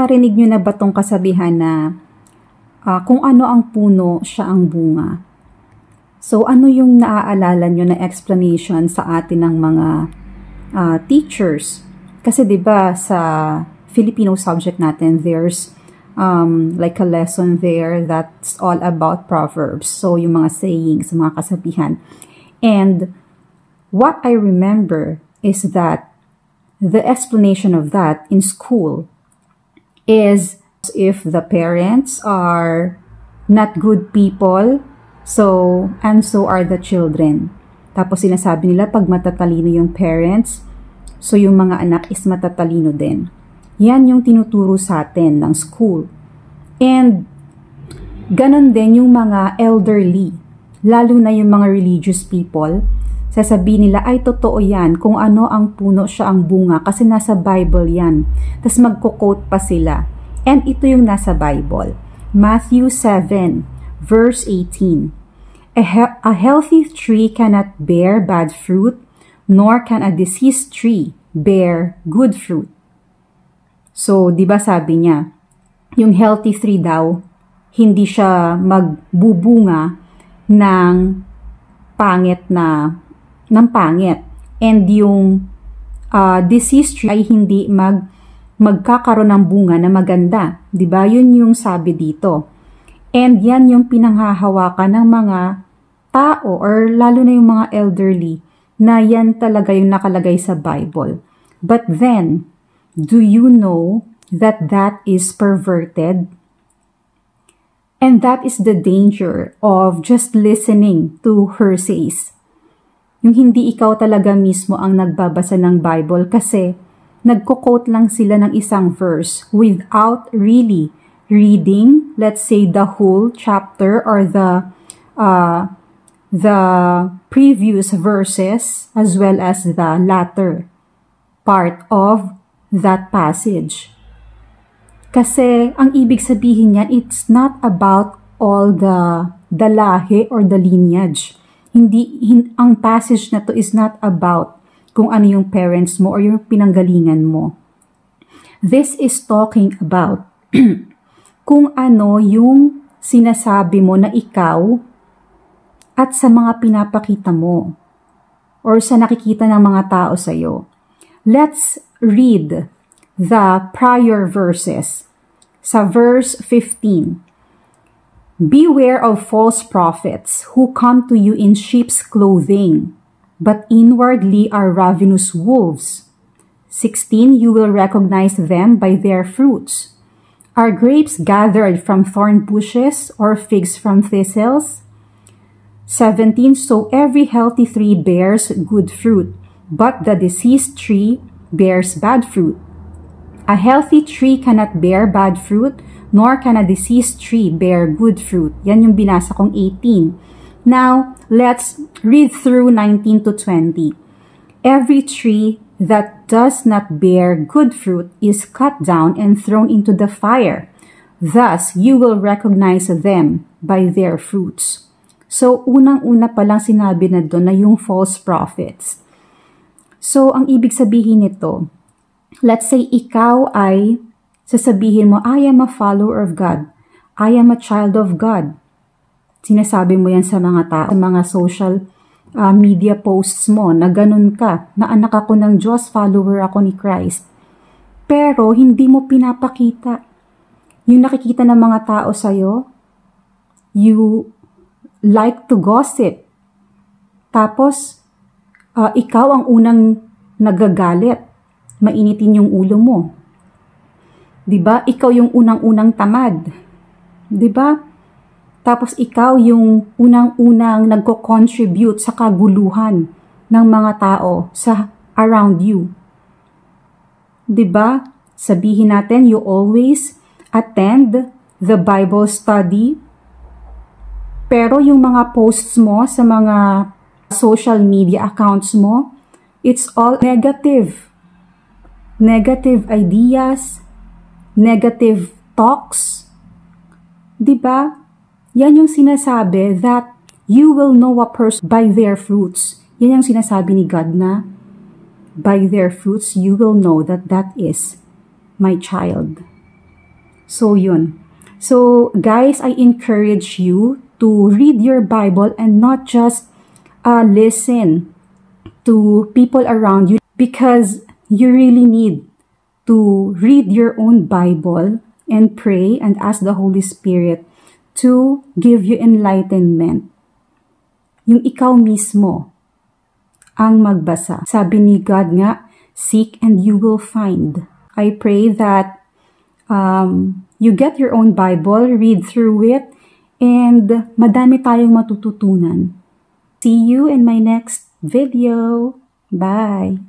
Narinig nyo na ba tong kasabihan na kung ano ang puno, siya ang bunga? So, ano yung naaalala nyo na explanation sa atin ng mga teachers? Kasi 'di ba sa Filipino subject natin, there's like a lesson there that's all about proverbs. So, yung mga sayings, mga kasabihan. And what I remember is that the explanation of that in school is if the parents are not good people, so are the children. Tapos sinasabi nila pag matatalino yung parents, so yung mga anak is matatalino din. Yan yung tinuturo sa atin ng school. And ganon din yung mga elderly, lalo na yung mga religious people, sasabihin nila, ay totoo yan, kung ano ang puno siya ang bunga, kasi nasa Bible yan. Tapos magko-quote pa sila. And ito yung nasa Bible. Matthew 7, verse 18. A healthy tree cannot bear bad fruit, nor can a diseased tree bear good fruit. So, di ba sabi niya, yung healthy tree daw, hindi siya magbubunga ng pangit. And yung diseased tree ay hindi magkakaroon ng bunga na maganda. Di ba? Yun yung sabi dito. And yan yung pinanghahawakan ng mga tao or lalo na yung mga elderly na yan talaga yung nakalagay sa Bible. But then, do you know that that is perverted? And that is the danger of just listening to hearsays. Yung hindi ikaw talaga mismo ang nagbabasa ng Bible kasi nagko-quote lang sila ng isang verse without really reading, let's say, the whole chapter or the previous verses as well as the latter part of that passage. Kasi ang ibig sabihin niyan, it's not about all the lahi or the lineage. Ang passage na to is not about kung ano yung parents mo or yung pinanggalingan mo. This is talking about kung ano yung sinasabi mo na ikaw at sa mga pinapakita mo or sa nakikita ng mga tao sa'yo. Let's read the prior verses. Sa verse 15, beware of false prophets who come to you in sheep's clothing, but inwardly are ravenous wolves. 16, you will recognize them by their fruits. Are grapes gathered from thorn bushes or figs from thistles? 17, so every healthy tree bears good fruit, but the diseased tree bears bad fruit. A healthy tree cannot bear bad fruit, nor can a diseased tree bear good fruit. Yan yung binasa kong 18. Now, let's read through 19 to 20. Every tree that does not bear good fruit is cut down and thrown into the fire. Thus, you will recognize them by their fruits. So, unang-una pa lang sinabi na doon na yung false prophets. So, ang ibig sabihin nito, let's say ikaw ay sasabihin mo, I am a follower of God. I am a child of God. Sinasabi mo yan sa mga tao, sa mga social media posts mo, na ganun ka, na anak ako ng Diyos, follower ako ni Christ. Pero hindi mo pinapakita. Yung nakikita ng mga tao sa'yo, you like to gossip. Tapos, ikaw ang unang nagagalit. Mainitin yung ulo mo. 'Di ba? Ikaw yung unang-unang tamad. 'Di ba? Tapos ikaw yung unang-unang nagko-contribute sa kaguluhan ng mga tao sa around you. 'Di ba? Sabihin natin you always attend the Bible study. Pero yung mga posts mo sa mga social media accounts mo, it's all negative. Negative ideas, negative talks. Diba? Yan yung sinasabi that you will know a person by their fruits. Yan yung sinasabi ni God na by their fruits you will know that that is my child. So, yun. So, guys, I encourage you to read your Bible and not just listen to people around you, because you really need to read your own Bible and pray and ask the Holy Spirit to give you enlightenment. Yung ikaw mismo ang magbasa. Sabi ni God nga, seek and you will find. I pray that you get your own Bible, read through it, and madami tayong matututunan. See you in my next video. Bye!